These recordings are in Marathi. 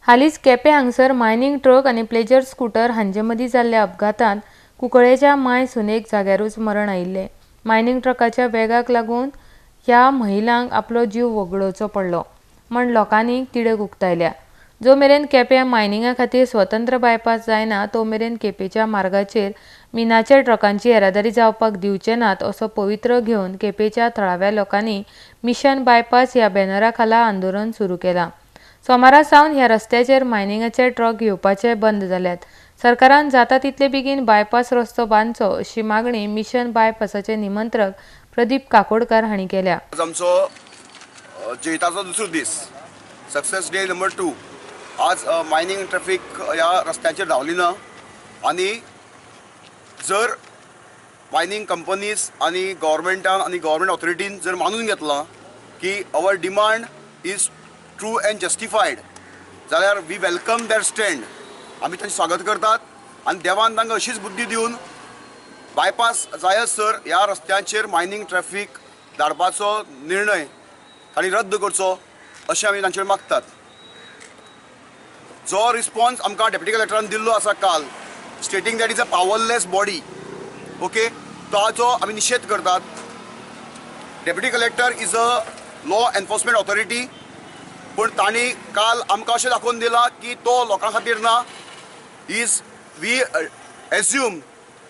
हालींच केपें हांगसर मायनिंग ट्रक आनी प्लेजर स्कूटर हांचे मदीं जाल्ल्या अपघातांत कुंकळेच्या माय सुनेक जाग्यारूच मरण आयिल्लें। मायनिंग ट्रकाच्या वेगाक लागून ह्या महिलांक आपलो जीव वगडोवचो पडलो म्हण लोकांनी तिडक उक्तायल्या। जो मेरेन केपें मायनिंगा खातीर स्वतंत्र बायपास जायना तो मेरेन केपेंच्या मार्गाचेर मिनाच्या ट्रकांची येरादारी जावपाक दिवचे नात असो पवित्रो घेवन केपेंच्या थळाव्या लोकांनी मिशन बायपास ह्या बॅनरा खाला आंदोलन सुरू केलां। सोमारा सावन ह्या रस्त्याचेर मायनिंगाचे ट्रक येवपाचे बंद जाल्यात। सरकारान जाता तितले बेगीन बायपास रस्तो बांदचो अशी मागणी मिशन बायपासाचे निमंत्रक प्रदीप काकोडकार हांणी केल्या। आमचो जैताचो दुसरो दीस सक्सेस डे नंबर 2 आज मायनिंग ट्रॅफिक ह्या रस्त्याचेर धांवली ना आनी जर मायनिंग कंपनीज आनी गव्हर्मेंटान आनी गव्हर्मेंट ऑथॉरिटीन जर मानून घेतला की our demand is true end जस्टिफायड जाल्यार वी वेलकम दॅट स्टँड। आमी तांचें स्वागत करतात आनी देवान तांकां अशीच बुद्धी दिवन बायपास जायसर ह्या रस्त्याचेर मायनिंग ट्रॅफिक धाडपाचो निर्णय तांणी रद्द करचो अशें आमी तांचे मागतात। जो रिस्पॉन्स आमकां डेप्युटी कलेक्टरान दिल्लो आसा काल stating that is a powerless body okay ताचो आमी निशेध करतात। Deputy collector is a law enforcement authority पूण तांणी काल आमकां अशें दाखोवन दिलां की तो लोकां खातीर ना is we assume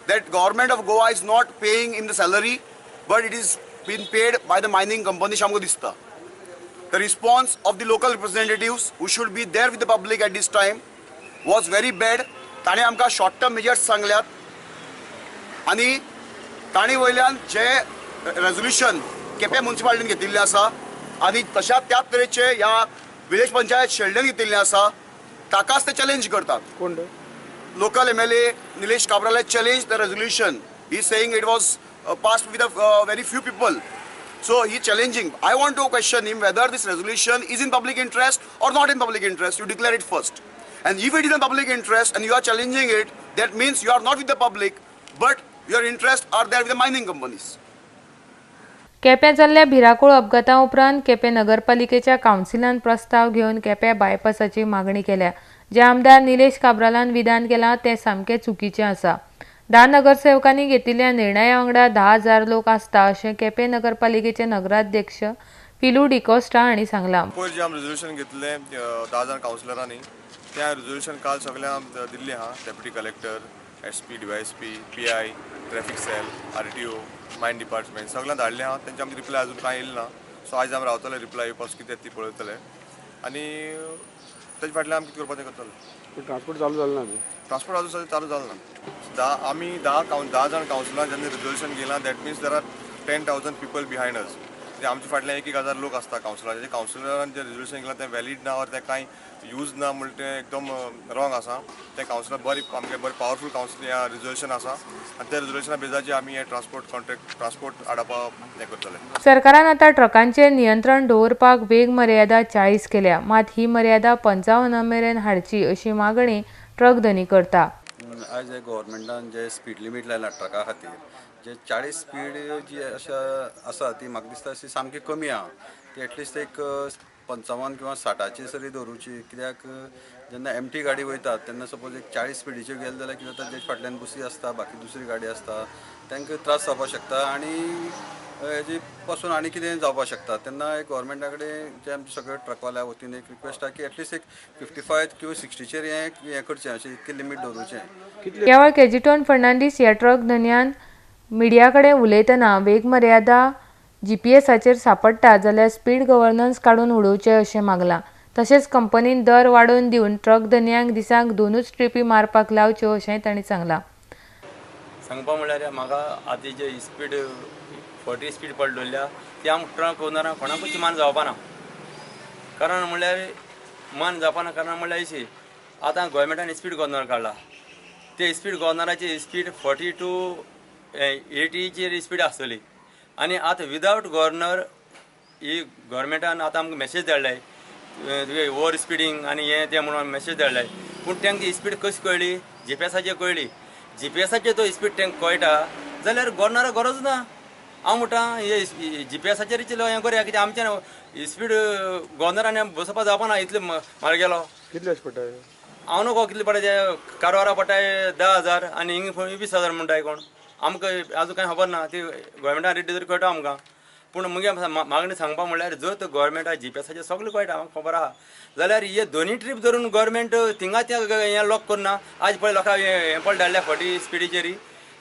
that government of Goa is not paying him the salary but it is been paid by the mining company shamko dista। The response of the local representatives who should be there with the public at this time was very bad। ताणे आमकां short term measures सांगल्यात आनी ताणी वयल्यान जे रेजोल्यूशन केपें म्युनिसिपालिटीन घेतिल्लें आसा आनी तशाच त्याच तरेचे ह्या विलेज पंचायत शेल्डेन घेतिल्लें आसा ताकाच ते चॅलेंज करतात। कोण local MLA Nilesh Kabral has challenged the resolution. He is saying it was passed with very few people. So he is challenging. I want to question him whether this resolution is in public interest or not in public interest. You declare it first. And if it is in public interest and you are challenging it, that means you are not with the public, but your interests are there with the mining companies. Quepem जाल्ल्या भिरांकूळ अपघाता उपरांत केपें नगरपालिकेच्या कावन्सिलान प्रस्ताव घेवन केपें बायपासाची मागणी केल्या। जे आमदार निलेश काब्रालान विधान केलां तें सामकें चुकीचें आसा। 10 नगरसेवकांनी घेतिल्ल्या निर्णया वांगडा 10,000 लोक आसता अशें केपें नगरपालिकेचे नगराध्यक्ष पिलू डिकोस्टा हांणी सांगलां। पयर जे आमी रेजोल्यूशन घेतलें 10 जाण कावन्सिलरांनी त्या रेजोल्यूशन काल सगळ्यांक दिल्लें आहा। Deputy collector, SP, DYSP, PI, traffic cell, RTO, mine department सगळ्यांक धाडलें आहा। तेंचे आमकां रिप्लाय अजून कांय येयलें ना। सो आयज आमी रावतले रिप्लाय येवपाक कितें ती पळयतले आनी तेजे फाटल्यान आमी कितें करपाचें करतले। ट्रान्सपोर्ट चालू जालें ना ट्रान्सपोर्ट अजून चालू जालें ना। आमी 10 जाण कावन्सिलरान जेन्ना रेजोल्यूशन घेलां that means there are 10,000 people behind us. ते आमच्या फाटल्यान 1,000 लोक आसता कावन्सिलराचे। कावन्सिलरान जे रेजोल्यूशन घेलां तें वॅलीड ना और तें कांय यूज ना म्हणून तें एकदम रॉंग आसा। तें कावन्सिलर आमगे बरें पावरफूल कावन्सिल रेजोल्यूशन आसा आनी त्या रेजोल्यूशना बेजाचेर आमी हे ट्रान्सपोर्ट हाडपा हें करतले। सरकारान आतां ट्रकांचेर नियंत्रण दवरपाक वेग मर्यादा 40 केल्या, मात ही मर्यादा 55 मेरेन हाडची अशी मागणी ट्रक धनी करता। आज गव्हर्मेंटान जे स्पीड लिमीट लायला ट्रका खातीर जे 40 स्पीड जी अशें आसा ती म्हाका दिसता अशी सामकी कमी आहा। ती एटलिस्ट एक 55 किंवा 60ची सरी दवरूची कित्याक जेन्ना एमटी गाडी वयतात तेन्ना सपोज एक 40 स्पीडीच्यो गेले जाल्यार कितें जाता तेजे फाटल्यान बुसी आसता, बाकी दुसरी गाडी आसता, तांकां त्रास जावपाक शकता आनी हेजी पासून आनी कितें जावपाक शकता। तेन्ना गव्हर्मेंटा कडेन जे आमचे सगळे ट्रकवाल्या वतीन एक रिक्वेस्ट आहा की एटलिस्ट एक 55 किंवा 60चेर हें करचें अशें इतकें लिमीट दवरूचें। केवळ केजीटोन फर्नांडीस ह्या ट्रक धन्यान मिडिया कडेन उलयतना वेग मर्यादा GPSाचेर सांपडटा जाल्यार स्पीड गव्हर्नन्स काडून उडोवचें अशें मागलां। तशेंच कंपनीन दर वाडोवन दिवन ट्रक धन्यांक दिसाक 2च ट्रिपी मारपाक लावच्यो अशेंय तांणी सांगलां। सांगपा म्हळ्यार म्हाका आतां जे स्पीड 40 स्पीड पडलेल्या ती आमकां ट्रक ओनरांक कोणाकूच मान जावपा ना। कारण म्हळ्यार मान जावपा ना कारण म्हळ्यार अशी आतां गोवोरमेंटान स्पीड गव्हर्नर काडला ते स्पीड गव्हर्नराची स्पीड 40 to 80चेर स्पीड आसतली आनी आतां विदावट गव्हर्नर ही गव्हर्मेंटान आतां आमकां मॅसेज धाडलाय तुवें ओवर स्पिडींग आनी हें तें म्हणून मॅसेज धाडलाय। पूण तांकां ती स्पीड कशी कळ्ळी? GPSाचेर कळ्ळी। GPSाचेर तो स्पीड तांकां कळटा जाल्यार गव्हर्नराक गरज ना। हांव म्हणटा हे GPSाचेर हें करुया कित्याक आमचें स्पीड गव्हर्नरान बसोवपा जावपा ना इतले म्हारग गेलो। कितले अशें पडटा हांव नको कितले पडटाय कारवारा पडटाय 10,000 आनी हिंग 20,000 म्हणटाय कोण आमकां आजून कांय खबर ना ती गोवोरमेंटान रेट तरी कळटा आमकां पूण मुगे मागणी सांगपा म्हणल्यार जर तर गोवोरमेंटा GPS सगळें कळटा म्हाका खबर आहा जाल्यार हे दोनी ट्रीप धरून गोवोरमेंट थिंगा त्या हें लॉक करना आज पळय लोकांक हें पळय धाडल्या 40 स्पिडीचेर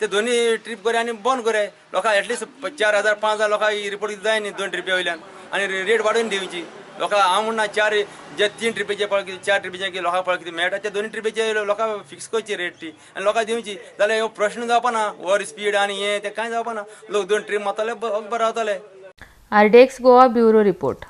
ते दोनी ट्रीप करे आनी बंद करे लोकांक एटलिस्ट 4,000 5,000 लोकांक रिपोर्ट जाय न्ही 2 ट्रिपे वयल्यान आनी रेट वाडोवन दिवची लोकांक हांव म्हणना 4 जे 3 ट्रिपेचे पळय कितें 4 ट्रिपेचे कितें लोकांक पळय कितें मेळटा ते 2 ट्रिपेचे लोकांक फिक्स करची रेट ती आनी लोकांक दिवची जाल्यार हो प्रश्न जावपा ना ओवर स्पीड आनी हें तें कांय जावपा ना लोक 2 ट्रीप मारतले बरें रावतले आरडीएक्स गोवा ब्युरो रिपोर्ट.